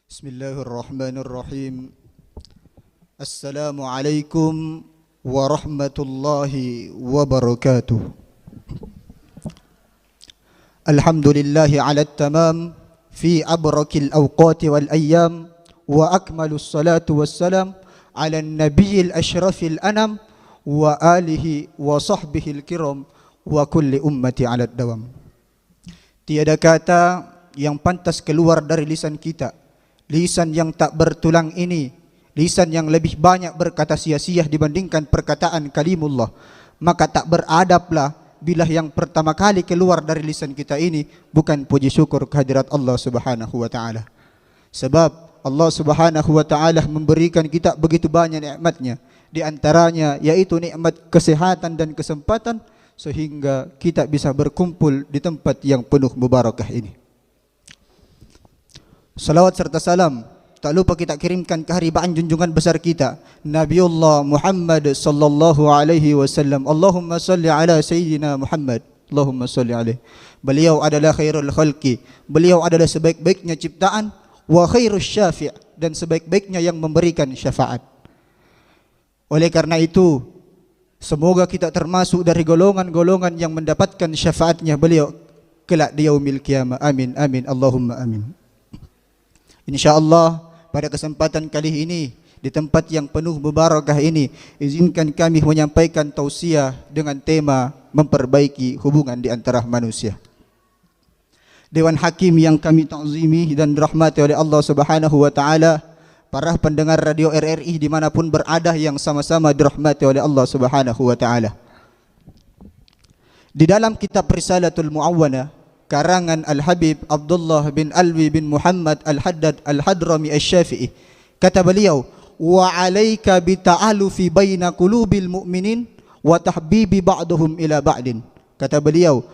Bismillahirrahmanirrahim. Assalamualaikum warahmatullahi wabarakatuh. Alhamdulillahi ala tamam fi abrakil awqati wal ayyam wa akmalus salatu wassalam ala nabiyil ashrafil anam wa alihi wa sahbihil kiram wa kulli ummati ala dawam. Tiada kata yang pantas keluar dari lisan kita, lisan yang tak bertulang ini, lisan yang lebih banyak berkata sia-sia dibandingkan perkataan kalimullah, maka tak beradablah bila yang pertama kali keluar dari lisan kita ini bukan puji syukur kehadirat Allah Subhanahu wa taala. Sebab Allah Subhanahu wa taala memberikan kita begitu banyak nikmatnya, di antaranya yaitu nikmat kesehatan dan kesempatan sehingga kita bisa berkumpul di tempat yang penuh mubarakah ini. Salawat serta salam tak lupa kita kirimkan ke haribaan junjungan besar kita Nabiullah Muhammad sallallahu alaihi wasallam. Allahumma salli ala sayyidina Muhammad. Allahumma salli alaihi. Beliau adalah khairul khalqi, beliau adalah sebaik-baiknya ciptaan, wa khairus syafi', dan sebaik-baiknya yang memberikan syafaat. Oleh karena itu, semoga kita termasuk dari golongan-golongan yang mendapatkan syafaatnya beliau kelak di yaumil qiyamah. Amin amin Allahumma amin. InsyaAllah pada kesempatan kali ini di tempat yang penuh mubarakah ini, izinkan kami menyampaikan tausiah dengan tema memperbaiki hubungan di antara manusia. Dewan Hakim yang kami ta'zimi dan dirahmati oleh Allah Subhanahu wa taala, para pendengar radio RRI dimanapun berada yang sama-sama dirahmati oleh Allah Subhanahu wa taala. Di dalam kitab Risalatul Mu'awwanah karangan Al-Habib Abdullah bin Alwi bin Muhammad Al-Haddad Al-Hadrami Asy-Syafi'i, kata beliau, wa alaika bita'alufi baina qulubil mu'minin wa tahbibi ba'duhum ila ba'din. Kata beliau,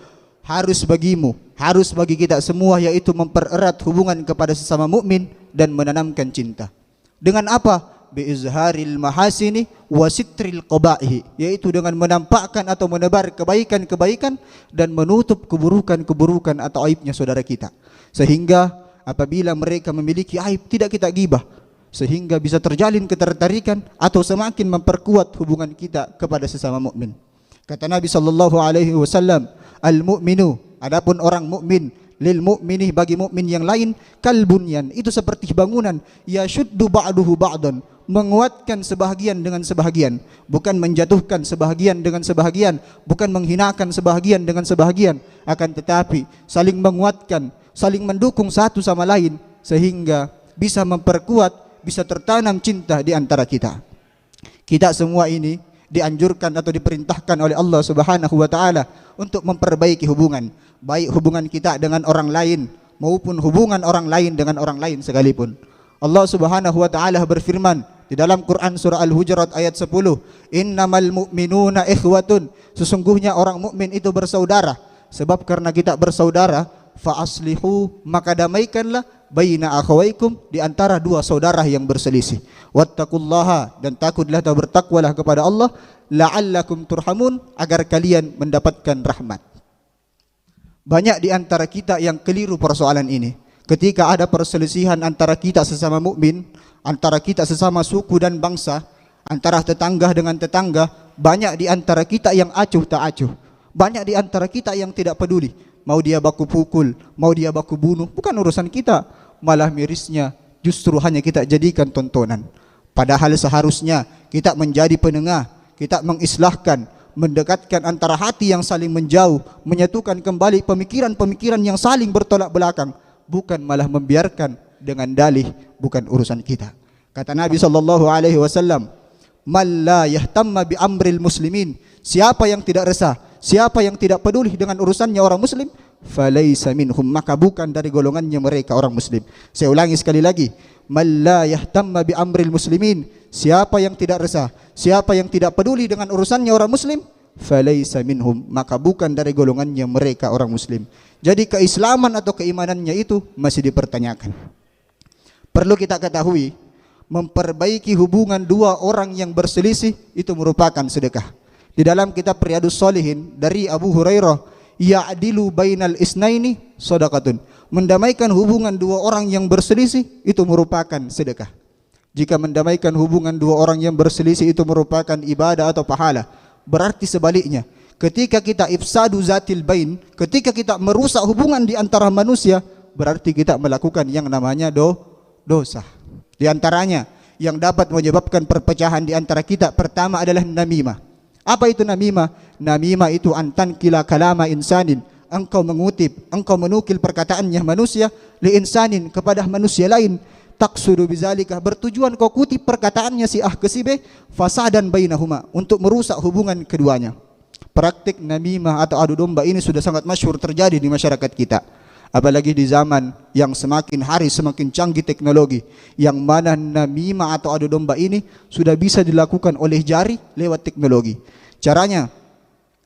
harus bagimu, harus bagi kita semua, yaitu mempererat hubungan kepada sesama mukmin dan menanamkan cinta. Dengan apa? Biizharil mahasini wa sitril qabaih, yaitu dengan menampakkan atau menebar kebaikan-kebaikan dan menutup keburukan-keburukan atau aibnya saudara kita, sehingga apabila mereka memiliki aib tidak kita gibah, sehingga bisa terjalin ketertarikan atau semakin memperkuat hubungan kita kepada sesama mukmin. Kata Nabi sallallahu alaihi wasallam, al-mu'minu, adapun orang mukmin, lil mu'mini, bagi mukmin yang lain, kal bunyan, itu seperti bangunan, yashuddu ba'duhu ba'dan, menguatkan sebahagian dengan sebahagian, bukan menjatuhkan sebahagian dengan sebahagian, bukan menghinakan sebahagian dengan sebahagian, akan tetapi saling menguatkan, saling mendukung satu sama lain, sehingga bisa memperkuat, bisa tertanam cinta di antara kita. Kita semua ini dianjurkan atau diperintahkan oleh Allah Subhanahu wa taala untuk memperbaiki hubungan, baik hubungan kita dengan orang lain maupun hubungan orang lain dengan orang lain sekalipun. Allah Subhanahu wa taala berfirman di dalam Quran surah Al-Hujurat ayat 10, innamal mu'minuna ikhwatun, sesungguhnya orang mukmin itu bersaudara. Sebab karena kita bersaudara, fa aslihu, maka damaikanlah, baina akhawaikum, di antara dua saudara yang berselisih. Wattaqullaha, dan takutlah atau bertakwalah kepada Allah, la'allakum turhamun, agar kalian mendapatkan rahmat. Banyak di antara kita yang keliru persoalan ini. Ketika ada perselisihan antara kita sesama mukmin, antara kita sesama suku dan bangsa, antara tetangga dengan tetangga, banyak di antara kita yang acuh tak acuh. Banyak di antara kita yang tidak peduli. Mau dia baku pukul, mau dia baku bunuh, bukan urusan kita. Malah mirisnya justru hanya kita jadikan tontonan. Padahal seharusnya kita menjadi penengah, kita mengislahkan, mendekatkan antara hati yang saling menjauh, menyatukan kembali pemikiran-pemikiran yang saling bertolak belakang, bukan malah membiarkan dengan dalih bukan urusan kita. Kata Nabi sallallahu alaihi wasallam, "Man la yahtamma bi amril muslimin", siapa yang tidak resah, siapa yang tidak peduli dengan urusannya orang muslim, falaisa minhum, maka bukan dari golongannya mereka orang muslim. Saya ulangi sekali lagi, "Man la yahtamma bi amril muslimin", siapa yang tidak resah, siapa yang tidak peduli dengan urusannya orang muslim, falaisa minhum, maka bukan dari golongannya mereka orang muslim. Jadi keislaman atau keimanannya itu masih dipertanyakan. Perlu kita ketahui, memperbaiki hubungan dua orang yang berselisih itu merupakan sedekah. Di dalam kitab Riyadhus Shalihin dari Abu Hurairah, ya'dilu bainal isnaini shadaqatun, Mendamaikan hubungan dua orang yang berselisih itu merupakan sedekah. Jika mendamaikan hubungan dua orang yang berselisih itu merupakan ibadah atau pahala, berarti sebaliknya, ketika kita ifsadu zatil bain, ketika kita merusak hubungan di antara manusia, berarti kita melakukan yang namanya dosa. Di antaranya yang dapat menyebabkan perpecahan di antara kita, pertama adalah namimah. Apa itu namimah? Namimah itu antan kila kalama insanin, engkau mengutip, engkau menukil perkataannya manusia li insanin kepada manusia lain, taqsudu bizalika, bertujuan kau kutip perkataannya si A ke si B, fasadan bainahuma, untuk merusak hubungan keduanya. Praktik namimah atau adu domba ini sudah sangat masyhur terjadi di masyarakat kita. Apalagi di zaman yang semakin hari semakin canggih teknologi, yang mana namimah atau adu domba ini sudah bisa dilakukan oleh jari lewat teknologi. Caranya,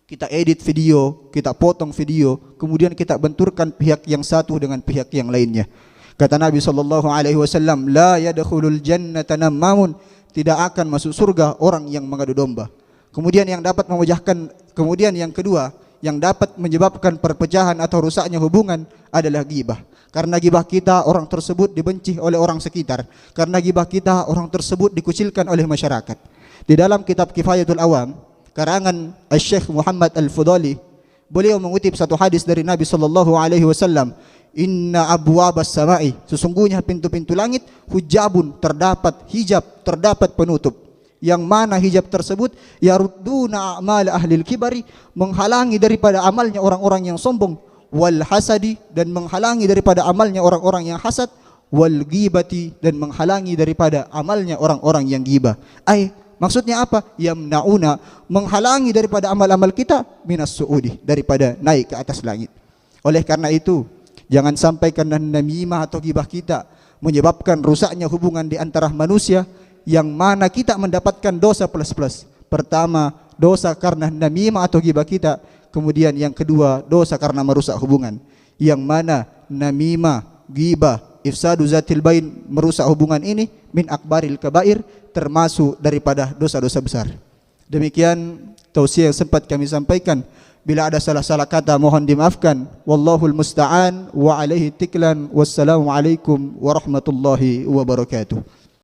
kita edit video, kita potong video, kemudian kita benturkan pihak yang satu dengan pihak yang lainnya. Kata Nabi SAW, la yadkhulul jannata nammamun, tidak akan masuk surga orang yang mengadu domba. Kemudian yang dapat memecahkan, kemudian yang kedua, yang dapat menyebabkan perpecahan atau rusaknya hubungan adalah ghibah. Karena ghibah kita, orang tersebut dibenci oleh orang sekitar. Karena ghibah kita, orang tersebut dikucilkan oleh masyarakat. Di dalam kitab Kifayatul Awam, karangan Syekh Muhammad Al-Fudali, beliau mengutip satu hadis dari Nabi SAW, inna abwabas samai, sesungguhnya pintu-pintu langit, hujabun, terdapat hijab, terdapat penutup. Yang mana hijab tersebut yarudduna a'mal ahlil kibari, menghalangi daripada amalnya orang-orang yang sombong, wal hasadi, dan menghalangi daripada amalnya orang-orang yang hasad, wal ghibati, dan menghalangi daripada amalnya orang-orang yang ghibah. Maksudnya apa? Yamnauna, menghalangi daripada amal-amal kita, minas su'udi, daripada naik ke atas langit. Oleh karena itu, jangan sampai karena namimah atau ghibah kita menyebabkan rusaknya hubungan di antara manusia, yang mana kita mendapatkan dosa plus-plus. Pertama, dosa karena namimah atau ghibah kita. Kemudian yang kedua, dosa karena merusak hubungan. Yang mana namimah, ghibah, ifsadu zatil bain, merusak hubungan ini min akbaril kabair, termasuk daripada dosa-dosa besar. Demikian tausiah yang sempat kami sampaikan. Bila ada salah-salah kata mohon dimaafkan. Wallahul musta'an wa alaihi tiklan. Wassalamualaikum warahmatullahi wabarakatuh.